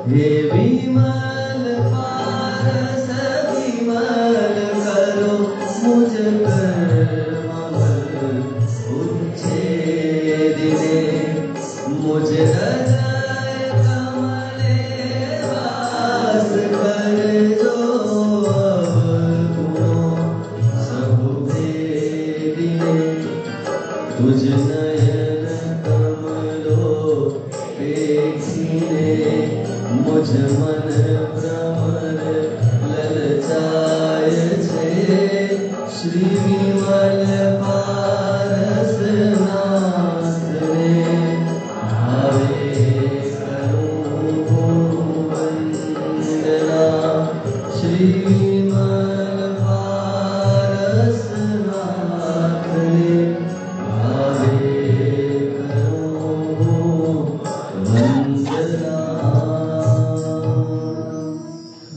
हे विमल पारस विमल करो मुझ कर्मफल उच्छेदिने मुझ हृदय कमले वास करजो गुणों सब भेदिने तुझ नयन कमलो देखिने मुझ मन भ्रमर ललचाय छे श्री विमल पारस नाथ ने भावे करूं वंदना श्री विमल पारस नाथ ने भावे करूं वंदना।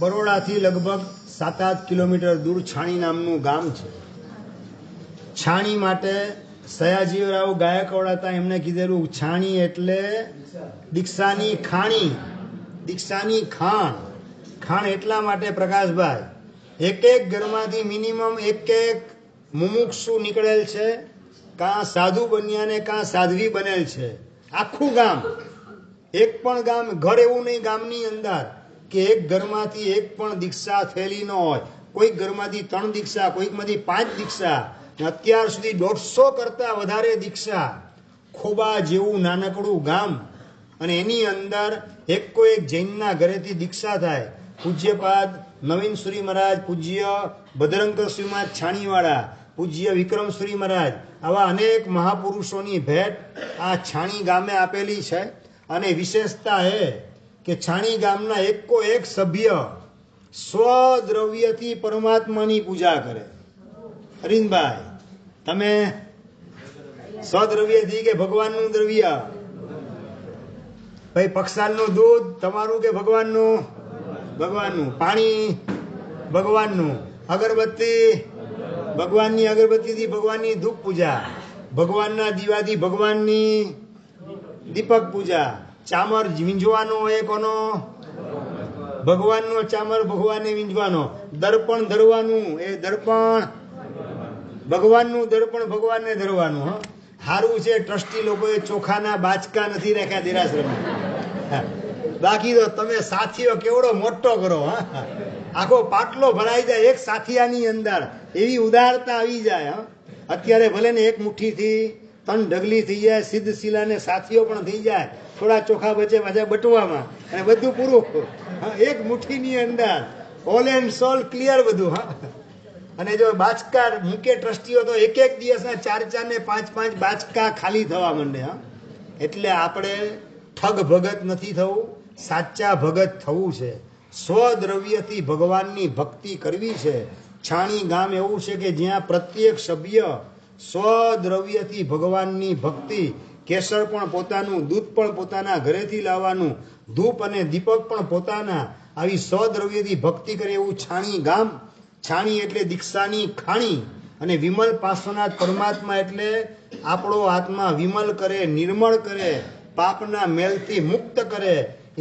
બરોડાથી લગભગ 7-8 કિલોમીટર દૂર છાણી નામનું ગામ છે. છાણી માટે સયાજીરાવ ગાયકવાડ હતા, એમને કીધેલું છાણી એટલે દીક્ષાની ખાણી, દીક્ષાની ખાણ. ખાણ એટલા માટે પ્રકાશભાઈ એક એક ઘરમાંથી મિનિમમ એક મુમુક્ષુ નીકળેલ છે, કાં સાધુ બન્યા ને કાં સાધ્વી બનેલ છે. આખું ગામ, એક પણ ગામ ઘર એવું નહીં ગામની અંદર કે એક ઘરમાંથી એક પણ દીક્ષા થયેલી ન હોય. કોઈક ઘરમાંથી 3 દીક્ષા, કોઈકમાંથી 5 દીક્ષા, અત્યાર સુધી 150 કરતા વધારે દીક્ષા. ખોબા જેવું નાનકડું ગામ, અને એની અંદર એકો એક જૈનના ઘરેથી દીક્ષા થાય. પૂજ્યપાદ નવીન સુરી મહારાજ, પૂજ્ય ભદ્રંકર સુરી મહારાજ છાણીવાળા, પૂજ્ય વિક્રમસુરી મહારાજ, આવા અનેક મહાપુરુષોની ભેટ આ છાણી ગામે આપેલી છે. અને વિશેષતા એ કે છાણી ગામના એકો એક સભ્ય સ્વદ્રવ્યથી પરમાત્માની પૂજા કરે. અરવિંદભાઈ, તમે સ્વદ્રવ્યથી કે ભગવાનનું દ્રવ્ય? ભાઈ, પક્ષાલનું દૂધ તમારું કે ભગવાનનું? ભગવાનનું. પાણી ભગવાનનું. અગરબત્તી ભગવાનની, અગરબત્તીથી ભગવાનની ધૂપ પૂજા, ભગવાનના દીવાથી ભગવાનની દીપક પૂજા. ચામર વીંજવાનો હોય કોનો? ભગવાનનો ચામર ભગવાનને વીંજવાનો. દર્પણ ધરવાનું, એ દર્પણ ભગવાનનું, દર્પણ ભગવાનને ધરવાનું. હા, સારું છે ટ્રસ્ટી લોકોએ ચોખાના બાચકા નથી રાખ્યા દેરાસરમાં. બાકી તો તમે સાથીઓ કેવડો મોટો કરો. હા, આખો પાટલો ભરાઈ જાય એક સાથિયાની અંદર, એવી ઉદારતા આવી જાય. હા, અત્યારે ભલે ને એક મુઠ્ઠીથી 3 ઢગલી થઈ જાય, સિદ્ધ શિલાને સાથીઓ પણ થઈ જાય, થોડા ચોખા બચે પાછા બટવામાં, અને બધું પૂરું. હા, એક મુઠ્ઠીની અંદર ઓલ એન્ડ સોલ ક્લિયર બધું. હા, અને જો બાચકા મૂકે ટ્રસ્ટીઓ તો એક દિવસના 4 ને 5 બાચકા ખાલી થવા માંડે. હા, એટલે આપણે ઠગ ભગત નથી થવું, સાચા ભગત થવું છે. સ્વદ્રવ્યથી ભગવાનની ભક્તિ કરવી છે. છાણી ગામ એવું છે કે જ્યાં પ્રત્યેક સભ્ય સ્વદ્રવ્યથી ભગવાનની ભક્તિ, કેસર પણ પોતાનું, દૂધ પણ પોતાના ઘરેથી લાવવાનું, ધૂપ અને દીપક પણ પોતાના, આવી સ્વદ્રવ્યથી ભક્તિ કરે એવું છાણી ગામ. છાણી એટલે દીક્ષાની ખાણી, અને વિમલ પાર્શ્વનાથ પરમાત્મા એટલે આપણો આત્મા વિમલ કરે, નિર્મળ કરે, પાપના મેલથી મુક્ત કરે.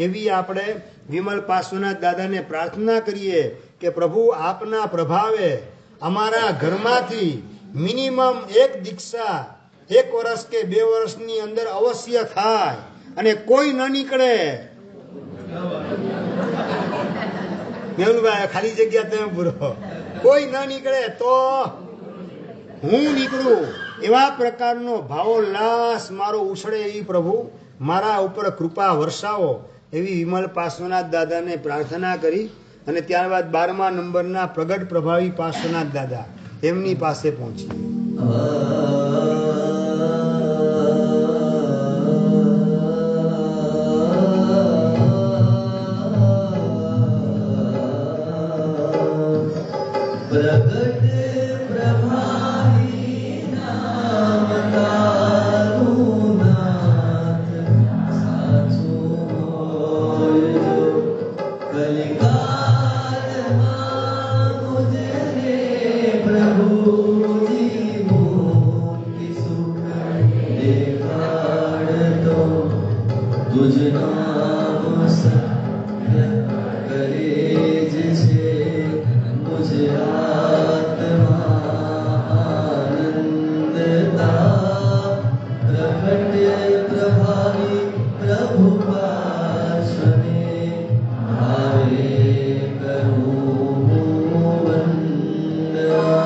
એવી આપણે વિમલ પાર્શ્વનાથ દાદાને પ્રાર્થના કરીએ કે પ્રભુ આપના પ્રભાવે અમારા ઘરમાંથી મિનિમમ એક દીક્ષા 1 વર્ષ કે 2 વર્ષની અંદર અવશ્ય થાય, અને કોઈ ન નીકળે. મેહુલભાઈ, ખાલી જગ્યા તમે પૂરો. કોઈ ન નીકળે તો હું નીકળું, એવા પ્રકારનો ભાવોલ્લાસ મારો ઉછળે એવી પ્રભુ મારા ઉપર કૃપા વર્ષાવો, એવી વિમલ પાર્શ્વનાથ દાદાને પ્રાર્થના કરી. અને ત્યારબાદ 12મા નંબરના પ્રગટ પ્રભાવી પાર્શ્વનાથ દાદા, એમની પાસે પહોંચી. પ્રગટ પ્રભાવી નામ તારું નાથ સાચું હોય જો કલિકાળમાં મુજરે પ્રભુજી મૂર્તિ સુખ દેખાડતો તુજ નામ કરે જ છે મુજ આત્મા આનંદતા પ્રગટ પ્રભાવી પ્રભુ પાર્શ્વને આવે કરું વંદના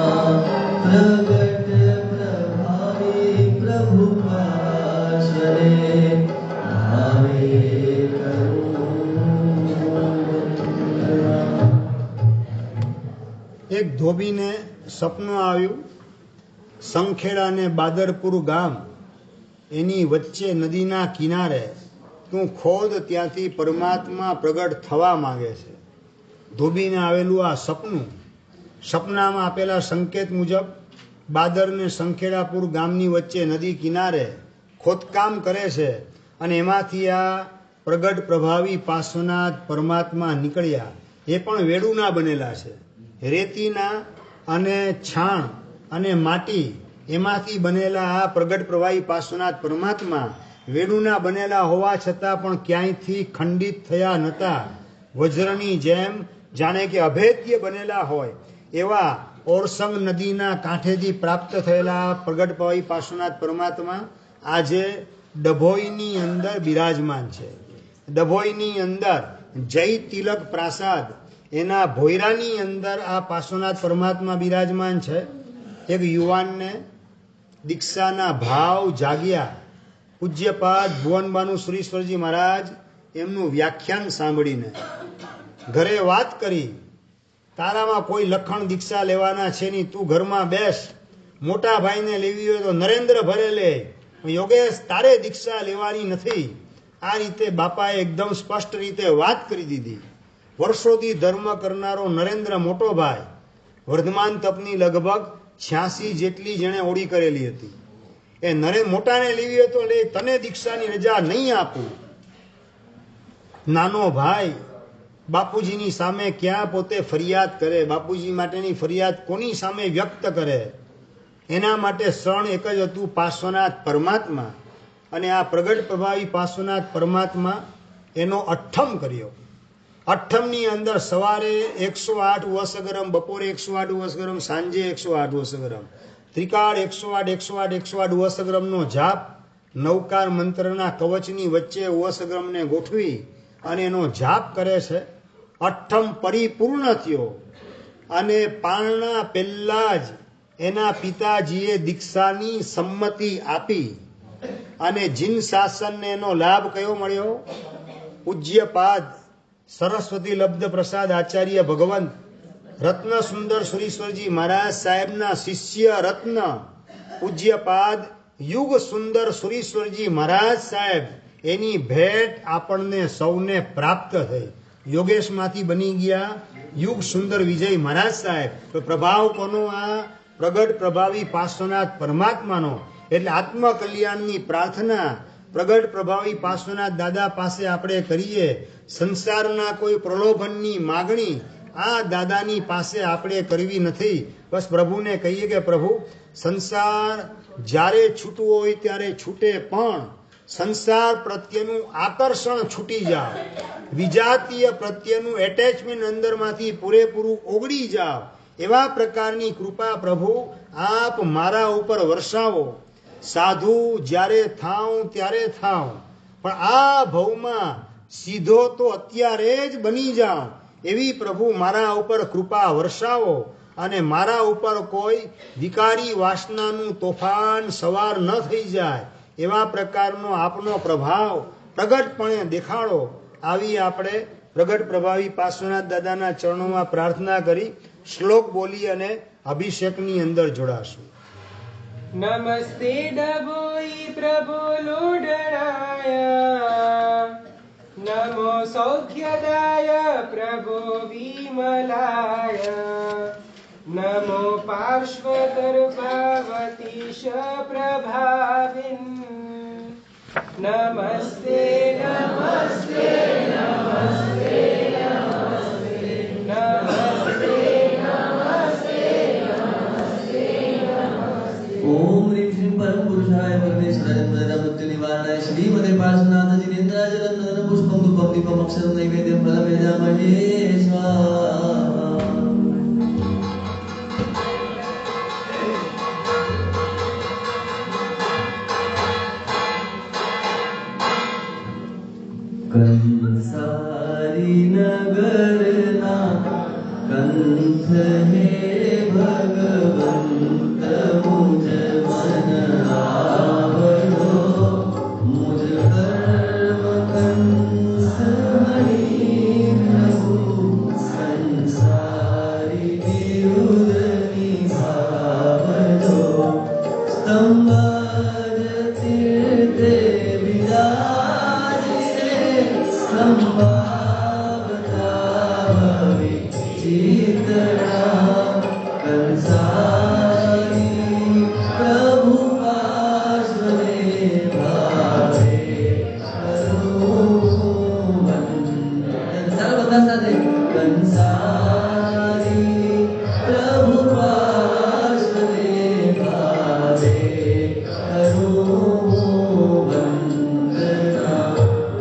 પ્રગટ પ્રભાવી પ્રભુ પાર્શ્વને આવે એક ધોબીને સપનું આવ્યું, સંખેડા ને બાદરપુર ગામ એની વચ્ચે નદીના કિનારે તું ખોદ, ત્યાંથી પરમાત્મા પ્રગટ થવા માંગે છે. ધોબીને આવેલું આ સપનું, સપનામાં આપેલા સંકેત મુજબ બાદર ને સંખેડાપુર ગામની વચ્ચે નદી કિનારે ખોદકામ કરે છે અને એમાંથી આ પ્રગટ પ્રભાવી પાર્શ્વનાથ પરમાત્મા નીકળ્યા. એ પણ વેડુના બનેલા છે, રેતીના અને છાણ અને માટી એમાંથી બનેલા આ પ્રગટ પ્રવાહી પાર્શ્વનાથ પરમાત્મા વેણુના બનેલા હોવા છતાં પણ ક્યાંયથી ખંડિત થયા નહોતા. વજ્રની જેમ જાણે કે અભેદ્ય બનેલા હોય એવા ઓરસંગ નદીના કાંઠેથી પ્રાપ્ત થયેલા પ્રગટ પ્રવાહી પાર્શ્વનાથ પરમાત્મા આજે ડભોઈની અંદર બિરાજમાન છે. ડભોઈની અંદર જય તિલક પ્રાસાદ એના ભોયરાની અંદર આ પાર્શ્વનાથ પરમાત્મા બિરાજમાન છે. એક યુવાનને દીક્ષાના ભાવ જાગ્યા. પૂજ્યપાદ ભુવનબાનુ સુરીશ્વરજી મહારાજ એમનું વ્યાખ્યાન સાંભળીને ઘરે વાત કરી, તારામાં કોઈ લખણ દીક્ષા લેવાના છે નહીં, તું ઘરમાં બેસ, મોટા ભાઈને લેવી હોય તો નરેન્દ્ર ભરે લે, યોગેશ તારે દીક્ષા લેવાની નથી. આ રીતે બાપાએ એકદમ સ્પષ્ટ રીતે વાત કરી દીધી. વર્ષોથી ધર્મ કરનારો નરેન્દ્ર મોટો ભાઈ, વર્ધમાન તપની લગભગ 86 જેટલી જેણે ઓળી કરેલી હતી. એ મોટાને લેવી હોય તો લે, તને દીક્ષાની રજા નહીં આપું. નાનો ભાઈ બાપુજીની સામે ક્યાં પોતે ફરિયાદ કરે, બાપુજી માટેની ફરિયાદ કોની સામે વ્યક્ત કરે? એના માટે શરણ એક જ હતું, પાર્શ્વનાથ પરમાત્મા. અને આ પ્રગટ પ્રભાવી પાર્શ્વનાથ પરમાત્મા એનો અઠ્ઠમ કર્યો. અઠ્ઠમની અંદર સવારે 108 વસગરમ, બપોરે 108 વસગરમ, સાંજે 108 વસગરમ, ત્રિકાળ 108 108 108 વસગરમનો જાપ, નવકાર મંત્રના કવચની વચ્ચે વસગરમને ગોઠવી અને એનો જાપ કરે છે. અઠ્ઠમ પરિપૂર્ણ થયો અને પારણા પહેલા જ એના પિતાજીએ દીક્ષાની સંમતિ આપી અને જીન શાસનને એનો લાભ કયો મળ્યો? પૂજ્યપાદ સરસ્વતી લબ્ધ પ્રસાદ આચાર્ય ભગવંત રત્ન સુંદર સુરીશ્વરજી મહારાજ સાહેબના શિષ્ય રત્ન પૂજ્યપાદ યુગ સુંદર સુરીશ્વરજી મહારાજ સાહેબ એની ભેટ આપણને સૌને પ્રાપ્ત થઈ. યોગેશમાંથી બની ગયા યુગ સુંદર વિજય મહારાજ સાહેબ. તો પ્રભાવ કોનો? આ પ્રગટ પ્રભાવી પાર્શ્વનાથ પરમાત્માનો. એટલે આત્મકલ્યાણની પ્રાર્થના પ્રગટ પ્રભાવી પાર્શ્વનાથ દાદા પાસે આપણે કરીએ. સંસારના કોઈ પ્રલોભનની માગણી આ દાદાની પાસે આપણે કરવી નથી. બસ પ્રભુને કહીએ કે પ્રભુ, સંસાર જ્યારે છૂટવો હોય ત્યારે છૂટે, પણ સંસાર પ્રત્યેનું આકર્ષણ છૂટી જાવ, વિજાતીય પ્રત્યેનું એટેચમેન્ટ અંદરમાંથી પૂરેપૂરું ઓગળી જાવ, એવા પ્રકારની કૃપા પ્રભુ આપ મારા ઉપર વર્ષાવો. સાધુ જ્યારે થાઉં ત્યારે થાઉં, પણ આ ભવમાં સીધો તો અત્યારે જ બની જાઉં, એવી પ્રભુ મારા ઉપર કૃપા વર્ષાવો અને મારા ઉપર કોઈ વિકારી વાસનાનું તોફાન સવાર ન થઈ જાય, એવા પ્રકારનો આપનો પ્રભાવ પ્રગટપણે દેખાડો. આવી આપણે પ્રગટ પ્રભાવી પાર્શ્વનાથ દાદાના ચરણોમાં પ્રાર્થના કરી શ્લોક બોલી અને અભિષેકની અંદર જોડાશું. નમસ્તે ડભોઈ પ્રભુ લોઢણાય, નમો સૌખ્યદાય પ્રભુ વિમલાય, નમો પાર્શ્વતર પાર્વતીશ પ્રભાવિન, નમસ્તે નમસ્તે નમસ્તે નમસ્તે નમસ્તે ओम ह्रीं श्रीं परम पुरुषाय परमेश्वराय मृत्यु निवारणाय श्रीमते पार्श्वनाथ जिनेन्द्राजलं पुष्पं धूपं दीपम् अक्षरं नैवेद्यं फलमेजामहे स्वाहा। कंसारी नगरना कंठ हे भगवंत मुझ मन आवरो मुझ कर्म कंस हरि प्रभु संसारी विरुद्ध निभावरो स्तंभ तीर्थे विराजिते संभावताभवे चित्तरा कंसारी प्रभु पार्श्वे भावे करो वंदन। सर्वदा साथे कंसारी प्रभु पार्श्वे भावे करो वंदना।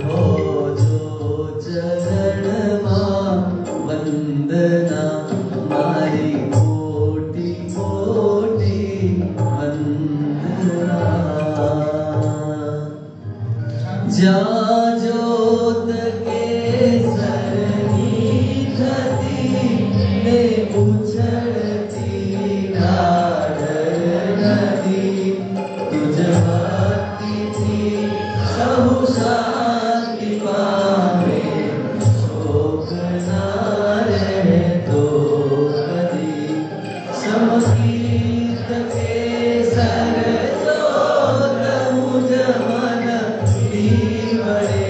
हो जो चरणમાં वंदना मारी कोटि कोटि वंदना। जा जोत के सरनी थती ने उछळती ढाढर नदी तुझ भक्तिथी सहु शांति पामे शोक ना रहे तो कदी समगीत के सर जोत मुझ मन दीवड़े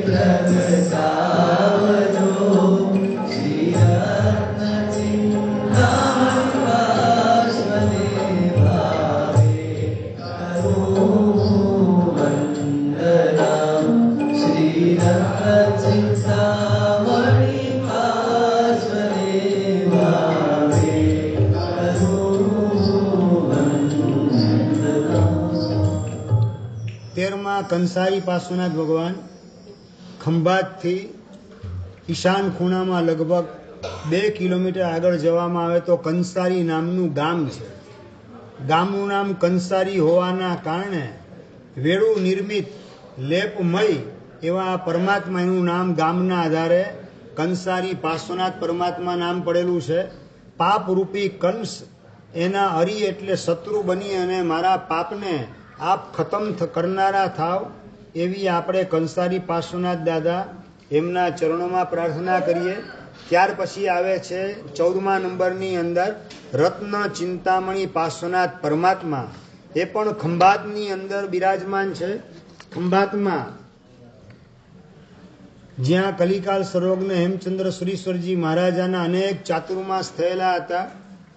प्रगटावजो श्री रत्न चिंतामणि पार्श्वने भावे करो वंदना। श्री रत्न चिंतामणि पार्श्वने भावे करो वंदना। 13માં કંસારી પાર્શ્વનાથ ભગવાન ખંભાતથી ઈશાન ખૂણામાં લગભગ 2 કિલોમીટર આગળ જવામાં આવે તો કંસારી નામનું ગામ છે. ગામનું નામ કંસારી હોવાના કારણે વેળું નિર્મિત લેપમય એવા પરમાત્માનું નામ ગામના આધારે કંસારી પાર્શ્વનાથ પરમાત્મા નામ પડેલું છે. પાપરૂપી કંસ એના હરિ એટલે શત્રુ બની અને મારા પાપને આપ ખતમ કરનારા થાવ એવી આપણે કંસારી પાર્શ્વનાથ દાદા એમના ચરણોમાં પ્રાર્થના કરીએ. ત્યાર પછી આવે છે 14મા નંબરની અંદર રત્ન ચિંતામણી પાર્શ્વનાથ પરમાત્મા. એ પણ ખંભાતની અંદર બિરાજમાન છે. ખંભાતમાં જ્યાં કલિકાલ સર્વજ્ઞ હેમચંદ્ર સુરીશ્વરજી મહારાજાના અનેક ચાતુર્માસ થયેલા હતા.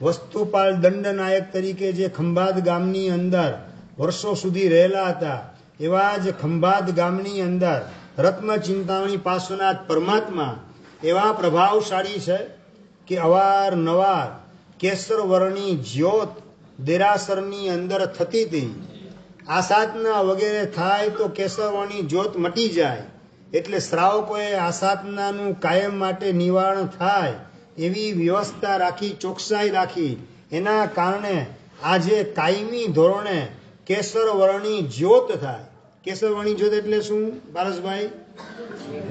વસ્તુપાલ દંડનાયક તરીકે જે ખંભાત ગામની અંદર વર્ષો સુધી રહેલા હતા એવા જ ખંભાત ગામની અંદર રત્ન ચિંતામણી પાર્શ્વનાથ પરમાત્મા એવા પ્રભાવશાળી છે કે અવારનવાર કેસર વર્ણની જ્યોત દેરાસરની અંદર થતી હતી. આસાધના વગેરે થાય તો કેસર વર્ણની જ્યોત મટી જાય એટલે શ્રાવકોએ આસાધનાનું કાયમ માટે નિવારણ થાય એવી વ્યવસ્થા રાખી, ચોકસાઈ રાખી. એના કારણે આજે કાયમી ધોરણે કેસર વર્ણની જ્યોત થાય. કેસર વર્ણની જ્યોત એટલે શું પારસભાઈ?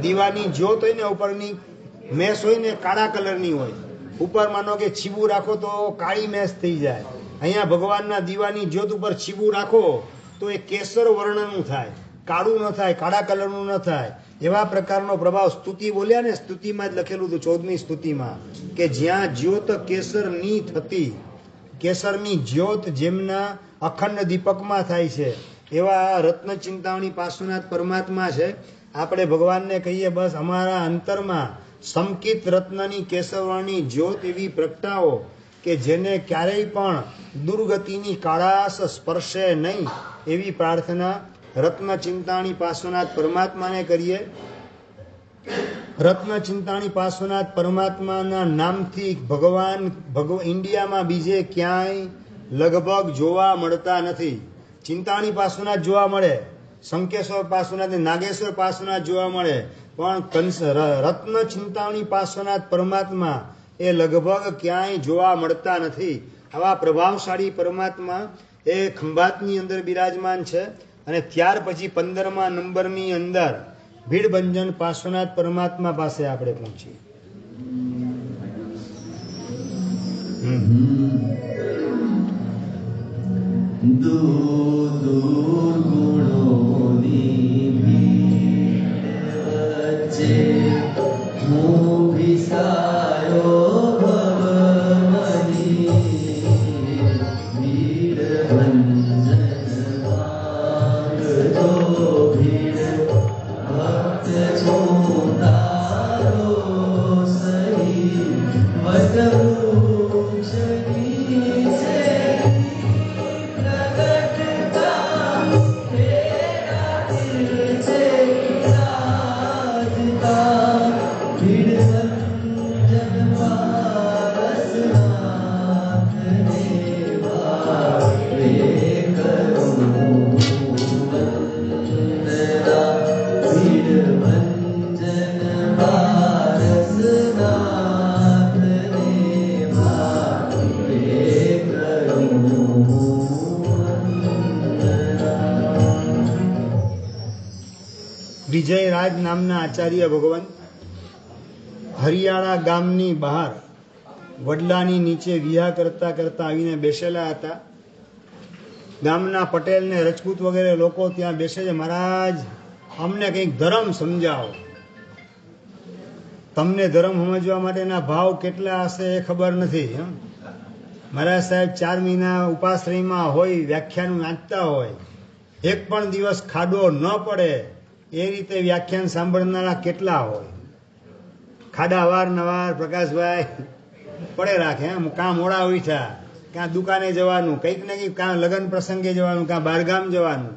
દીવાની જ્યોત હોય ને ઉપરની મેસ હોય ને કાળા કલરની હોય. ઉપર માનો કે છીબું રાખો તો કાળી મેસ થઈ જાય. અહીંયા ભગવાનના દીવાની જ્યોત ઉપર છીબું રાખો તો એ કેસર વર્ણનું થાય, કાળું ન થાય, કાળા કલરનું ન થાય. એવા પ્રકારનો પ્રભાવ. સ્તુતિ બોલ્યા ને, સ્તુતિમાં જ લખેલું હતું 14મી સ્તુતિમાં કે જ્યાં જ્યોત કેસરની થતી, કેસરની જ્યોત જેમના અખંડ દીપકમાં થાય છે એવા રત્ન ચિંતામણી પાર્શ્વનાથ પરમાત્મા છે. આપણે ભગવાનને કહીએ બસ અમારા અંતરમાં સમકિત રત્નની કેસરવર્ણની જ્યોત એવી પ્રગટાવો કે જેને ક્યારેય પણ દુર્ગતિની કાળાશ સ્પર્શે નહીં એવી પ્રાર્થના રત્ન ચિંતામણી પાર્શ્વનાથ પરમાત્માને કરીએ. રત્ન ચિંતામણી પાર્શ્વનાથ પરમાત્માના નામથી ભગવાન ઇન્ડિયામાં બીજે ક્યાંય લગભગ જોવા મળતા નથી. ચિંતામણી પાર્શ્વનાથ જોવા મળે, શંકેશ્વર પાર્શ્વનાથ ને નાગેશ્વર પાર્શ્વનાથ જોવા મળે, પણ રત્ન ચિંતામણી પાર્શ્વનાથ પરમાત્મા એ લગભગ ક્યાંય જોવા મળતા નથી. આવા પ્રભાવશાળી પરમાત્મા એ ખંભાતની અંદર બિરાજમાન છે. અને ત્યાર પછી 15મા નંબરની અંદર ભીડભંજન પાર્શ્વનાથ પરમાત્મા પાસે આપણે પહોંચીએ. દૂર દૂર ગુણોની ભીડ વચ્ચે હું વિસાયો ભવમની ભીડ ભંજન માંગજો ભીડ ભક્ત છો તારો સહી વટવૃક્ષની છે વિજયરાજ નામના આચાર્ય ભગવાન હરિયાણા ગામની બહાર વડલાની નીચે વિહાર કરતા કરતા આવીને બેસેલા હતા. ગામના પટેલ ને રજપૂત વગેરે લોકો ત્યાં બેસે છે. મહારાજ, અમને કંઈક ધર્મ સમજાવો. તમને ધર્મ સમજવા માટેના ભાવ કેટલા હશે એ ખબર નથી. મહારાજ સાહેબ 4 મહિના ઉપાશ્રયમાં હોય, વ્યાખ્યાન વાંચતા હોય, એક પણ દિવસ ખાડો ન પડે એ રીતે વ્યાખ્યાન સાંભળનારા કેટલા હોય. ખાડા અવારનવાર પ્રકાશભાઈ પડે રાખે. કાં મોડા ઉઠ્યા, કાં દુકાને જવાનું, કંઈક ને કંઈક, કાં લગ્ન પ્રસંગે જવાનું, કાં બહારગામ જવાનું.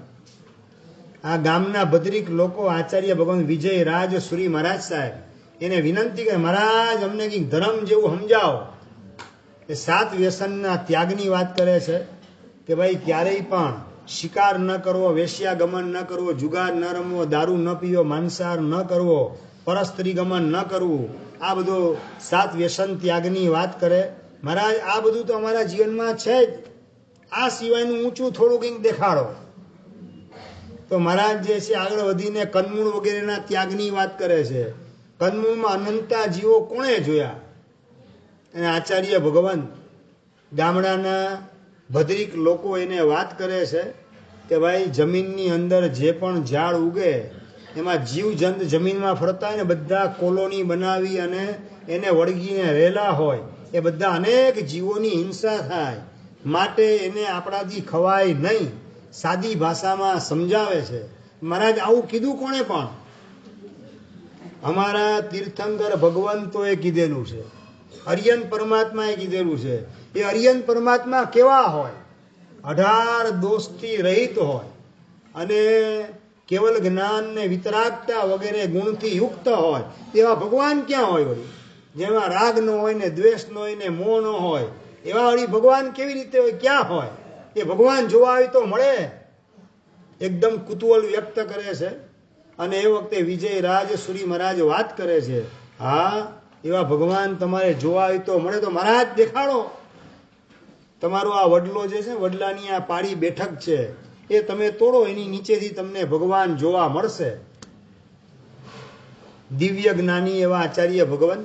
આ ગામના ભદ્રિક લોકો આચાર્ય ભગવાન વિજયરાજ સુરી મહારાજ સાહેબ એને વિનંતી કરે, મહારાજ અમને કંઈક ધર્મ જેવું સમજાવો. એ 7 વ્યસનના ત્યાગની વાત કરે છે કે ભાઈ ક્યારેય પણ શિકાર ન કરવો, વેશ્યાગમન ન કરવો, જુગાર ન રમવો, દારૂ ન પીવો, માંસાહાર ન કરવો, પરસ્ત્રી ગમન ન કરવું. આ બધું 7 વ્યસન ત્યાગની વાત કરે. મહારાજ આ બધું તો અમારા જીવનમાં છે જ, આ સિવાયનું ઊંચું થોડું કંઈક દેખાડો. તો મહારાજ જે છે આગળ વધીને કંદમૂળ વગેરેના ત્યાગની વાત કરે છે. કંદમૂળમાં અનંતા જીવો કોણે જોયા? અને આચાર્ય ભગવાન ગામડાના ભદ્રિક લોકો એને વાત કરે છે કે ભાઈ જમીનની અંદર જે પણ ઝાડ ઉગે એમાં જીવજંત જમીનમાં ફરતા હોય ને, બધા કોલોની બનાવી અને એને વળગીને રહેલા હોય, એ બધા અનેક જીવોની હિંસા થાય, માટે એને આપણાથી ખવાય નહીં. સાદી ભાષામાં સમજાવે છે. મહારાજ આવું કીધું કોણે? પણ અમારા તીર્થંકર ભગવંતોએ કીધેલું છે, અરિયન પરમાત્માએ કીધેલું છે. એ અરિયન પરમાત્મા કેવા હોય? 18 દોષથી રહિત હોય અને કેવલ જ્ઞાન ને વિતરાગતા વગેરે ગુણથી યુક્ત હોય. તેવા ભગવાન ક્યાં હોય? વળી જેમાં રાગ ન હોય ને દ્વેષ ન હોય ને મોહ ન હોય, એવા વળી ભગવાન કેવી રીતે હોય? ક્યાં હોય? એ ભગવાન જોવા હોય તો મળે. એકદમ કુતૂહલ વ્યક્ત કરે છે. અને એ વખતે વિજયરાજ સુરી મહારાજ વાત કરે છે, હા એવા ભગવાન તમારે જોવા હોય તો મળે તો મહારાજ દેખાડો. તમારો આ વડલો જે છે, વડલાની આ પાડી બેઠક છે, એ તમે તોડો, એની નીચેથી તમને ભગવાન જોવા મળશે. દિવ્ય જ્ઞાની એવા આચાર્ય ભગવાન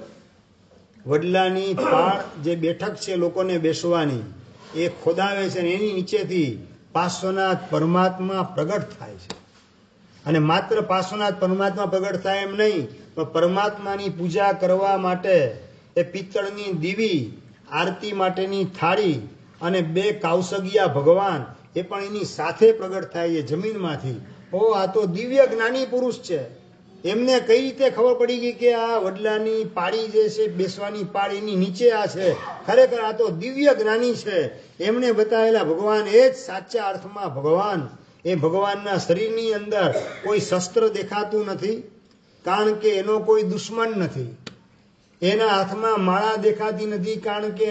વડલાની પાળ જે બેઠક છે લોકોને બેસવાની, એ ખોદાવે છે અને એની નીચેથી પાર્શ્વનાથ પરમાત્મા પ્રગટ થાય છે. અને માત્ર પાર્શ્વનાથ પરમાત્મા પ્રગટ થાય એમ નહીં, પણ પરમાત્માની પૂજા કરવા માટે એ પિત્તળની દીવી, આરતી માટેની થાળી અને 2 કાઉસગિયા ભગવાન એ પણ એની સાથે પ્રગટ થાય છે જમીનમાંથી. ઓ આ તો દિવ્ય જ્ઞાની પુરુષ છે. એમને કઈ રીતે ખબર પડી ગઈ કે આ વડલાની પાડી જે છે, બેસવાની પાડી, એની નીચે આ છે? ખરેખર આ તો દિવ્ય જ્ઞાની છે. એમને બતાવેલા ભગવાન એ જ સાચા અર્થમાં ભગવાન. એ ભગવાનના શરીરની અંદર કોઈ શસ્ત્ર દેખાતું નથી, કારણ કે એનો કોઈ દુશ્મન નથી. એના હાથમાં માળા દેખાતી નથી, કારણ કે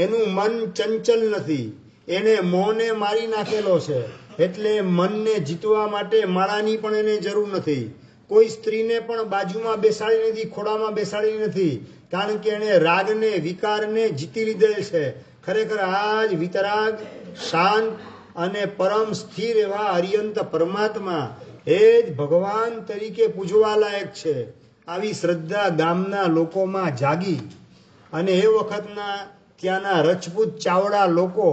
એનું મન ચંચલ નથી. એને મોહને મારી નાખેલો છે. એટલે મનને જીતવા માટે માળાની પણ એને જરૂર નથી. કોઈ સ્ત્રીને પણ બાજુમાં બેસાડી નથી, ખોડામાં બેસાડી નથી, કારણ કે એને રાગને વિકારને જીતી લીધેલ છે. ખરેખર આ જ વિતરાગ, શાંત અને પરમ સ્થિર એવા હરિયંત પરમાત્મા એ જ ભગવાન તરીકે પૂજવા લાયક છે. આવી શ્રદ્ધા ગામના લોકોમાં જાગી અને એ વખતના ત્યાંના રજપૂત ચાવડા લોકો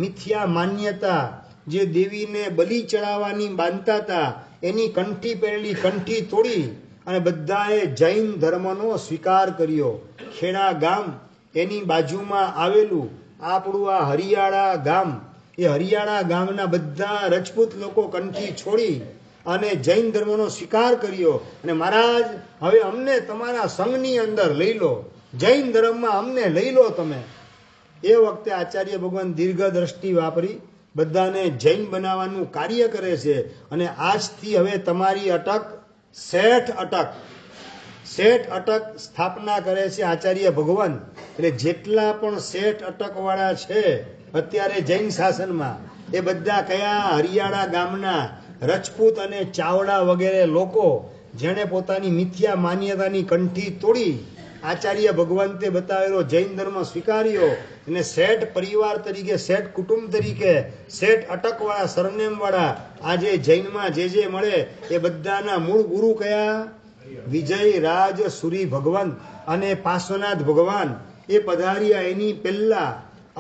મિથ્યા માન્યતા જે દેવીને બલિ ચડાવવાની બાંધતા હતા એની કંઠી પહેરેલી કંઠી તોડી અને બધાએ જૈન ધર્મનો સ્વીકાર કર્યો. ખેડા ગામ એની બાજુમાં આવેલું આપણું આ હરિયાળા ગામ, એ હરિયાળા ગામના બધા રજપૂત લોકો કંઠી છોડી અને જૈન ધર્મનો સ્વીકાર કર્યો અને મહારાજ હવે અમને તમારા સંઘની અંદર લઈ લો, જૈન ધર્મમાં અમને લઈ લો તમે. એ વખતે આચાર્ય ભગવાન દીર્ઘ દ્રષ્ટિ વાપરી બધાને જૈન બનાવવાનું કાર્ય કરે છે. અને આજથી હવે તમારી અટક શેઠ અટક સ્થાપના કરે છે આચાર્ય ભગવાન. એટલે જેટલા પણ શેઠ અટકવાળા છે અત્યારે જૈન શાસનમાં એ બધા કયા હરિયાળા ગામના રજપૂત અને ચાવડા વગેરે લોકો જેણે પોતાની મિથ્યા માન્યતાની કંઠી તોડી આચાર્ય ભગવાન તે બતાવેલો જૈન ધર્મ સ્વીકાર્યો અને શેઠ પરિવાર તરીકે, શેઠ કુટુંબ તરીકે, શેઠ અટકવાળા સરનેમવાળા આજે જૈનમાં જે મળે એ બધાના મૂળ ગુરુ કયા? વિજય રાજ સુરી ભગવાન અને પાર્શ્વનાથ ભગવાન એ પધાર્યા. એની પહેલા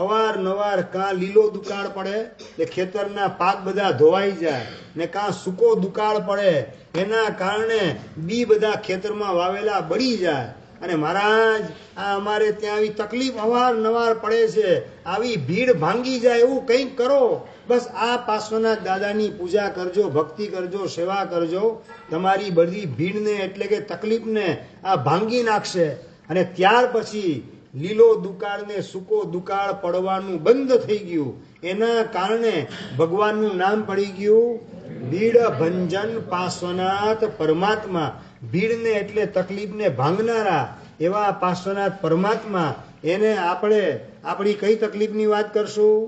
અવારનવાર કાં લીલો દુકાળ પડે એટલે ખેતરના પાક બધા ધોવાઈ જાય ને કાં સૂકો દુકાળ પડે એના કારણે બી બધા ખેતરમાં વાવેલા બળી જાય. અને મહારાજ આ અમારે ત્યાં આવી તકલીફ અવારનવાર પડે છે, આવી ભીડ ભાંગી જાય એવું કંઈક કરો. બસ આ પાર્શ્વનાથ દાદાની પૂજા કરજો, ભક્તિ કરજો, સેવા કરજો, તમારી બધી ભીડને એટલે કે તકલીફને આ ભાંગી નાખશે. અને ત્યાર પછી લીલો દુકાળ ને સૂકો દુકાળ પડવાનું બંધ થઈ ગયું. એના કારણે ભગવાનનું નામ પડી ગયું ભીડ ભંજન પાર્શ્વનાથ પરમાત્મા. ભીડને એટલે તકલીફને ભાંગનારા એવા પાર્શ્વનાથ પરમાત્મા. એને આપણે આપણી કઈ તકલીફની વાત કરશું?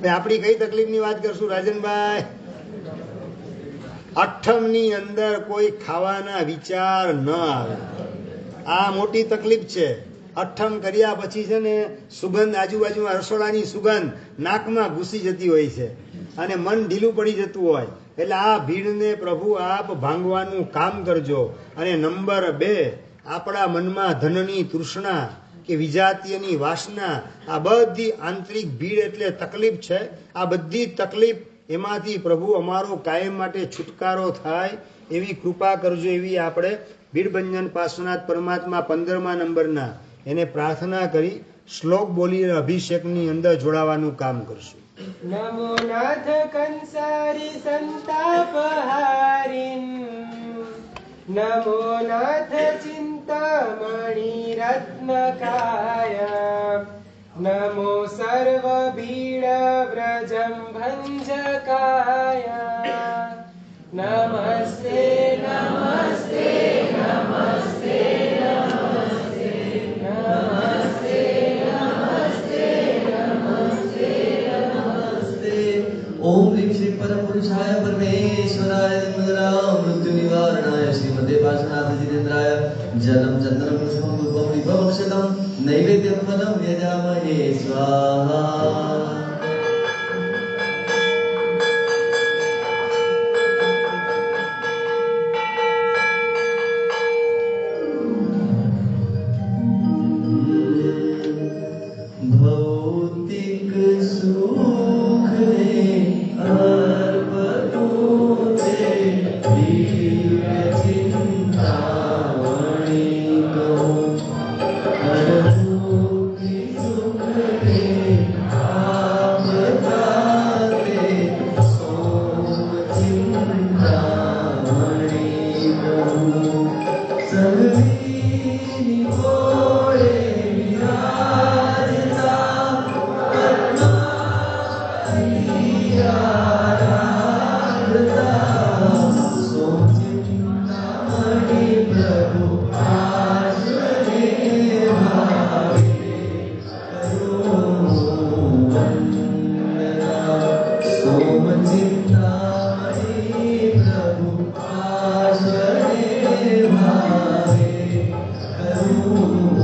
આપણી કઈ તકલીફની વાત કરશું રાજનભાઈ? અઠમની અંદર કોઈ ખાવાના વિચાર ન આવે, આ મોટી તકલીફ છે. અઠમ કર્યા પછી છે ને સુગંધ, આજુબાજુમાં રસોડાની સુગંધ નાકમાં ઘૂસી જતી હોય છે અને મન ઢીલું પડી જતું હોય. એટલે આ ભીડને પ્રભુ આપ ભાંગવાનું કામ કરજો. અને નંબર 2, આપણા મનમાં ધનની તૃષ્ણા કે વિજાતીયની વાસના, આ બધી આંતરિક ભીડ એટલે તકલીફ છે. આ બધી તકલીફ એમાંથી પ્રભુ અમારો કાયમ માટે છુટકારો થાય એવી કૃપા કરજો. એવી આપણે ભીડભંજન પાર્શ્વનાથ પરમાત્મા 15મા નંબરના એને પ્રાર્થના કરી શ્લોક બોલીને અભિષેકની અંદર જોડાવાનું કામ કરશું. નમો નાથ કંસારી સંતાપહારિન, નમો નાથ ચિંતામણી રત્નકાય, નમો સર્વ ભીડ વ્રજમ ભંજકાય. નમસ્તે નમસ્તે નમસ્તે ओम ह्रीं श्री परम पुरुषाय परमेश्वराय मंगलाय मृत्यु निवारणाय श्रीमते पार्श्वनाथ जिनेन्द्राय जन्म चंद्रम पुष्पम पुष्पम विभवक्षतम नैवेद्यम फलम यजामहे स्वाहा. भौतिक सुख चिंता સોમ ચિંતામણી પ્રભુ આશ્રય ભાવે કરું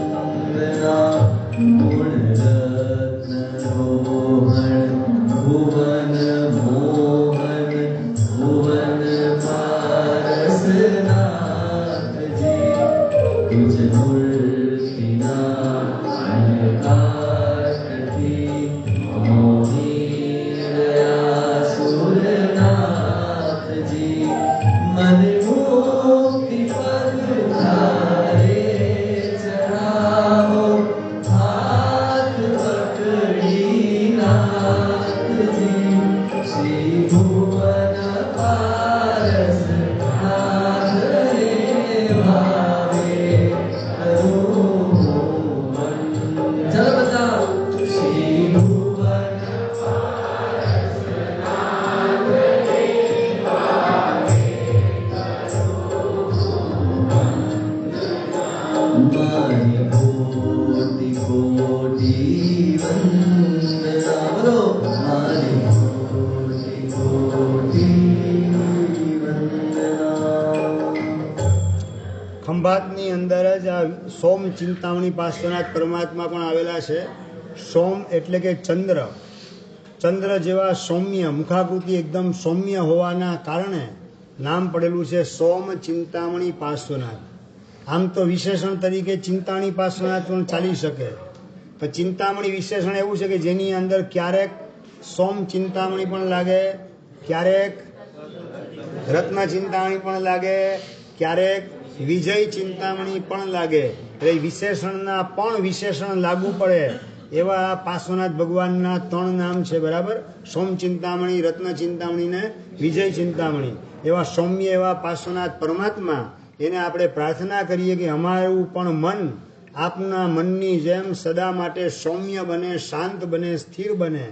વંદના ગુણરત્ન રોહણ ભુવન મોહન ભુવન પારસનાથજી તુજ મૂર્તિના પ્રકાશથી મોહી ગયા સુરનાથજી મને મુક્તિ પદ ધારે ચડાવો હાથ પકડી નાથજી શ્રી ભુવન પારસ નાથ રે ભાવે કરું ચલો બધા શ્રી ભુવન મારી કોટી કોટી વંદના બોલો મારી કોટી કોટી વંદના ખંભાતની અંદર જ આ સોમ ચિંતામણી પાર્શ્વનાથ પરમાત્મા પણ આવેલા છે. સોમ એટલે કે ચંદ્ર. ચંદ્ર જેવા સૌમ્ય મુખાકૃતિ એકદમ સૌમ્ય હોવાના કારણે નામ પડેલું છે સોમ ચિંતામણી પાર્શ્વનાથ. આમ તો વિશેષણ તરીકે ચિંતામણી પાર્શ્વનાથ પણ ચાલી શકે, પણ ચિંતામણી વિશેષણ એવું છે કે જેની અંદર ક્યારેક સોમ ચિંતામણી પણ લાગે, ક્યારેક રત્ન ચિંતામણી પણ લાગે, ક્યારેક વિજય ચિંતામણી પણ લાગે. એટલે વિશેષણના પણ વિશેષણ લાગુ પડે એવા પાર્શ્વનાથ ભગવાનના 3 નામ છે, બરાબર. સોમ ચિંતામણી, રત્ન ચિંતામણી ને વિજય ચિંતામણી. એવા સૌમ્ય એવા પાર્શ્વનાથ પરમાત્મા, એને આપણે પ્રાર્થના કરીએ કે અમારું પણ મન આપના મનની જેમ સદા માટે સૌમ્ય બને, શાંત બને, સ્થિર બને,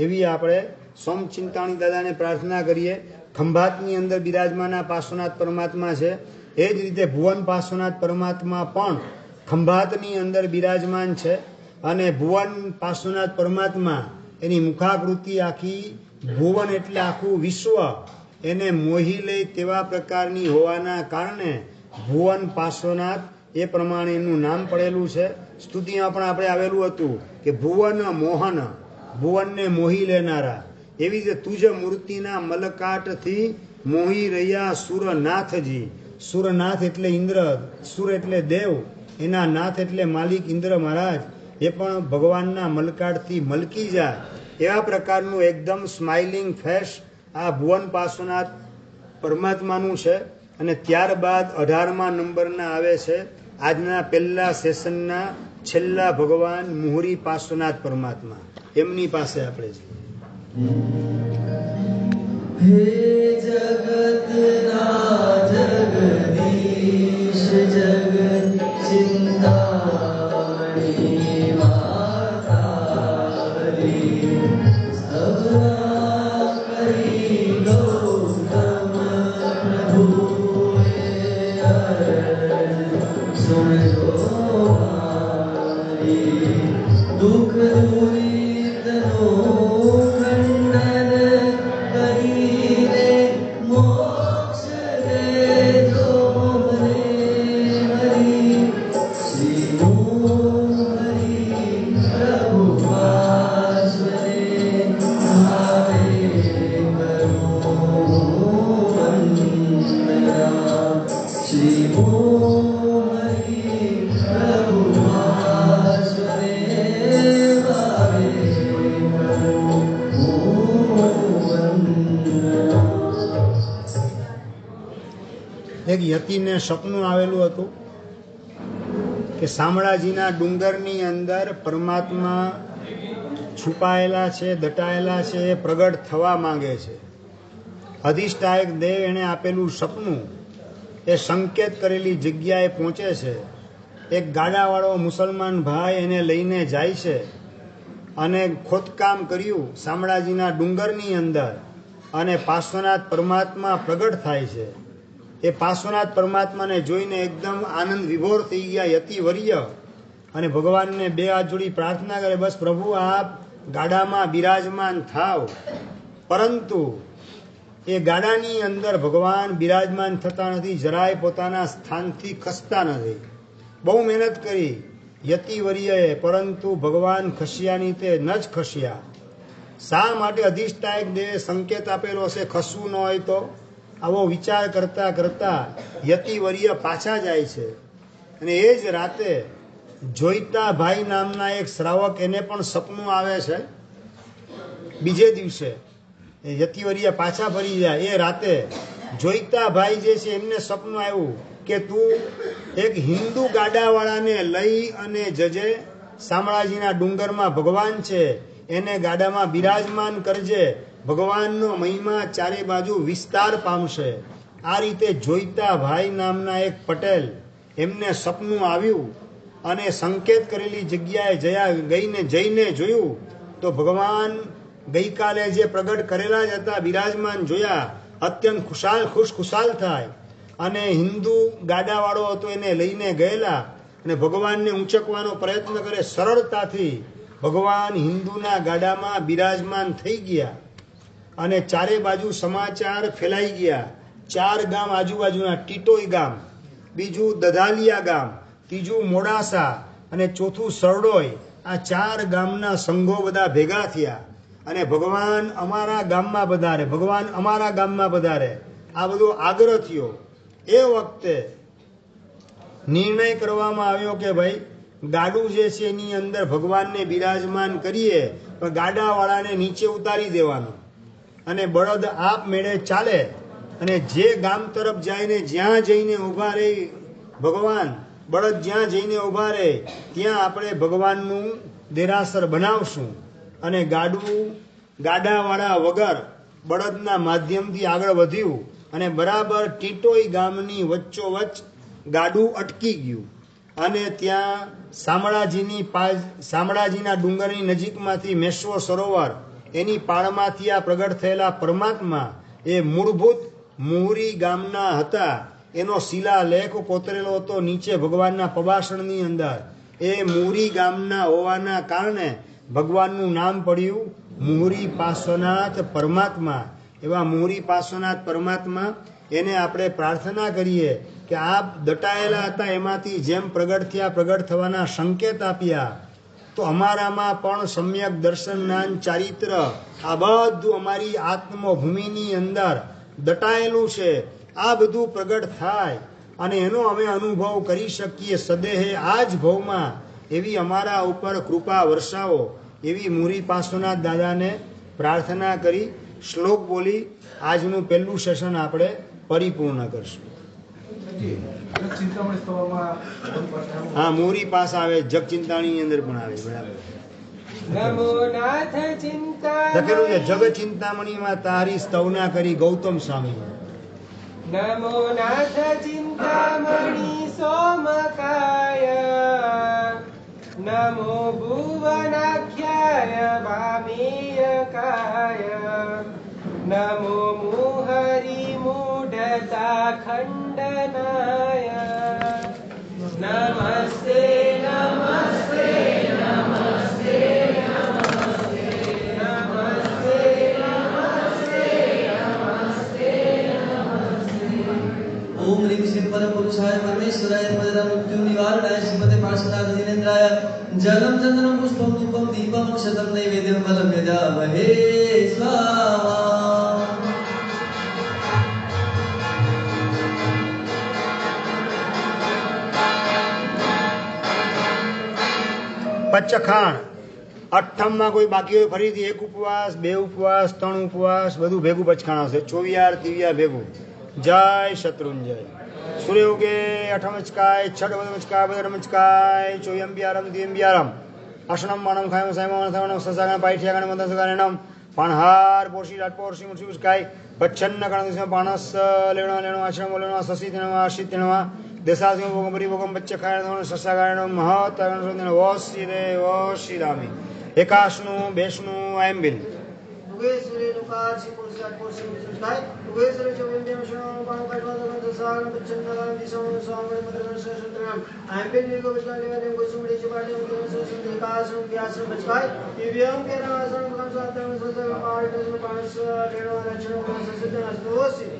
એવી આપણે સોમ ચિંતામણી દાદાને પ્રાર્થના કરીએ. ખંભાતની અંદર બિરાજમાના પાર્શ્વનાથ પરમાત્મા છે. એ જ રીતે ભુવન પાર્શ્વનાથ પરમાત્મા પણ ખંભાતની અંદર બિરાજમાન છે. અને ભુવન પાર્શ્વનાથ પરમાત્મા એની મુખાકૃતિ આખી ભુવન એટલે આખું વિશ્વ એને મોહી લે તેવા પ્રકારની હોવાના કારણે ભુવન પાર્શ્વનાથ એ પ્રમાણે એનું નામ પડેલું છે. સ્તુતિમાં પણ આપણે આવેલું હતું કે ભુવન મોહન, ભુવનને મોહી લેનારા. એવી રીતે તુજ મૂર્તિના મલકાટથી મોહી રહ્યા સુરનાથજી. સુરનાથ એટલે ઇન્દ્ર, સુર એટલે દેવ, એના નાથ એટલે માલિક ઇન્દ્ર મહારાજ. એ પણ ભગવાનના મલકાટથી મલકી જાય એવા પ્રકારનું એકદમ સ્માઇલિંગ ફેસ આ ભુવન પાર્શ્વનાથ પરમાત્માનું છે. અને ત્યારબાદ 18મા નંબરના આવે છે આજના પહેલા સેશનના છેલ્લા ભગવાન મુહુરી પાર્શ્વનાથ પરમાત્મા. એમની પાસે આપણે હે જગતના જગદીશ જગત ચિંતામણી માતારી સબરા કરી ગૌતમ પ્રભુએ અરજ સુણજો મારી દુઃખ દુરિતનો ખંડન કરીને મોક્ષ દેજો મને હરી શ્રી હરી પ્રભુ પાર્શ્વને ભાવે કરું વંદના શ્રી હરી પ્રભુ પાર્શ્વને ભાવે એક યતિને સપનું આવેલું હતું કે શામળાજીના ડુંગરની અંદર પરમાત્મા છુપાયેલા છે, દટાયેલા છે, એ પ્રગટ થવા માંગે છે. અધિષ્ઠાયક દેવ એણે આપેલું સપનું એ સંકેત કરેલી જગ્યાએ પહોંચે છે. એક ગાડાવાળો મુસલમાન ભાઈ એને લઈને જાય છે અને ખોદકામ કર્યું શામળાજીના ડુંગરની અંદર અને પાર્શ્વનાથ પરમાત્મા પ્રગટ થાય છે. એ પાર્શ્વનાથ પરમાત્માને જોઈને એકદમ આનંદ વિભોર થઈ ગયા યતિવર્ય અને ભગવાનને બે હાથ જોડી પ્રાર્થના કરે, બસ પ્રભુ આપ ગાડામાં બિરાજમાન થાવ, પરંતુ એ ગાડાની અંદર ભગવાન બિરાજમાન થતા નથી, જરાય પોતાના સ્થાનથી ખસતા નથી. બહુ મહેનત કરી યતિવર્યએ, પરંતુ ભગવાન ખસ્યાની તે ન જ ખસ્યા. શા માટે અધિષ્ઠાયક દેવે સંકેત આપેલો હશે ખસવું ન હોય તો? આવો વિચાર કરતા કરતા યતિવર્ય પાછા જાય છે. અને એ જ રાતે જોઈતા ભાઈ નામના એક શ્રાવક, એને પણ સપનું આવે છે. બીજે દિવસે યતિવર્ય પાછા ફરી જાય. એ રાતે જોઈતા ભાઈ જે છે એમને સપનું આવ્યું કે તું એક હિન્દુ ગાડાવાળાને લઈ અને જજે, શામળાજીના ડુંગરમાં ભગવાન છે, એને ગાડામાં બિરાજમાન કરજે, ભગવાનનો મહિમા ચારે બાજુ વિસ્તાર પામશે. આ રીતે જોઈતા ભાઈ નામના એક પટેલ, એમને સપનું આવ્યું અને સંકેત કરેલી જગ્યાએ જઈને જોયું તો ભગવાન ગઈકાલે જે પ્રગટ કરેલા જ હતા, બિરાજમાન જોયા, અત્યંત ખુશાલ થાય. અને હિન્દુ ગાડાવાળો હતો એને લઈને ગયેલા અને ભગવાનને ઊંચકવાનો પ્રયત્ન કરે, સરળતાથી ભગવાન હિન્દુના ગાડામાં બિરાજમાન થઈ ગયા. અને ચારે બાજુ સમાચાર ફેલાઈ ગયા. 4 ગામ આજુબાજુના, ટીટોઈ ગામ, બીજું દધાલિયા ગામ, ત્રીજું મોડાસા અને ચોથું સરડોઈ, આ 4 ગામના સંઘો બધા ભેગા થયા અને ભગવાન અમારા ગામમાં પધારે, ભગવાન અમારા ગામમાં પધારે, આ બધો આગ્રહ થયો. એ વખતે નિર્ણય કરવામાં આવ્યો કે ભાઈ ગાડું જે છે એની અંદર ભગવાનને બિરાજમાન કરીએ, પણ ગાડાવાળાને નીચે ઉતારી દેવાનો અને બળદ આપમેળે ચાલે અને જે ગામ તરફ જાય, જ્યાં જઈને ઊભા રહે ભગવાન, બળદ જ્યાં જઈને ઊભા રહે ત્યાં આપણે ભગવાનનું દેરાસર બનાવશું. અને ગાડાવાળા વગર બળદના માધ્યમથી આગળ વધ્યું અને બરાબર ટીટોઈ ગામની વચ્ચોવચ્ચ ગાડું અટકી ગયું. અને ત્યાં શામળાજીના ડુંગરની નજીકમાંથી મેશ્વો સરોવર, એની પાળમાંથી આ પ્રગટ થયેલા પરમાત્મા એ મૂળભૂત મુહુરી ગામના હતા. એનો શિલાલેખ કોતરેલો હતો નીચે ભગવાનના પબાસણની અંદર. એ મુહુરી ગામના હોવાના કારણે ભગવાનનું નામ પડ્યું મુહુરી પાર્શ્વનાથ પરમાત્મા. એવા મુહુરી પાર્શ્વનાથ પરમાત્મા, એને આપણે પ્રાર્થના કરીએ કે આપ દટાયેલા હતા એમાંથી જેમ પ્રગટ થયા, પ્રગટ થવાના સંકેત આપ્યા, તો અમારામાં પણ સમ્યક દર્શન, જ્ઞાન, ચારિત્ર, આ બધું અમારી આત્મભૂમિની અંદર દટાયેલું છે, આ બધું પ્રગટ થાય અને એનો અમે અનુભવ કરી શકીએ સદેહે આ જ ભવમાં, એવી અમારા ઉપર કૃપા વર્ષાવો, એવી મુહુરી પાર્શ્વનાથ દાદાને પ્રાર્થના કરી શ્લોક બોલી આજનું પહેલું સેશન આપણે પરિપૂર્ણ કરશું. હા, મુહુરી પાસ આવે, જગચિંતામણી અંદર પણ આવે. બરાબર. નમો નાથ ચિંતા લખેલું છે જગ ચિંતામણીમાં તારી સ્તવના કરી ગૌતમ સ્વામી. નમો નાથ ચિંતામણી સોમકાય, નમો ભુવનાખ્યાય વામેયકાય, નમો મુહરી મૂઢતા ખંડનાય, નમસ્તે નમસ્તે નમસ્તે નમસ્તે નમસ્તે નમસ્તે નમસ્તે. ओम ह्रीं श्रीं परम पुरुषाय परमेश्वराय मदरा मृत्यु निवारणाय श्रीमते पार्श्वनाथ जिनेन्द्राय जलम चंदनम पुष्पम धूपम दीपम अक्षतम नैवेद्यम फलम यजामहे स्वाहा. પચખાણ અઠ્ઠમમાં કોઈ બાકી હોય ફરીથી 1 ઉપવાસ, 2 ઉપવાસ, 3 ઉપવાસ, બધું ભેગું પચખાણ આવશે. 24 તિવ્યા ભેગું. જય શત્રુંજય. સૂર્ય ઉગે અઠમચકાય, છઠ વદમચકાય, બદરમચકાય, ચોયંબિયારમ દિવ્યારમ અશનમ માનમ ખાયમ સાયમ સવણમ સસાગણ પાઈઠિયા ગણ મંત્ર સગારણમ પાણહાર પોષી રાટ પોષી મુછી મુસ્કાય પચ્છન્ન ગણ દિશા પાણસ લેણો લેણો આશ્રમ લેણો સસી તેણવા આશિત તેણવા દેશાસિંહ ભોગમ પરી ભોગમ બચ્ચે ખાયણ સસાગણ મહત ગણ ઓ શ્રી રે ઓ શ્રી રામી. એકાશનું બેસનું આયંબિલ उगेश्वरी नुकार सी पुरस्कार कोर्स सुनताय उगेश्वरी चोविंदे मशनो पान काटवादन दसागन बच्चनगन दिसों स्वागत मदन सरसंतराम आईपीएल को बचकाने वाले गोसुमड़ी चपाटे मदन सरसंत कासम व्यासम बचकाय दिव्यम के नासन भगवान सातम सदा पाठ पांच लेनो लक्षणों का ससिद्ध अस्तोसी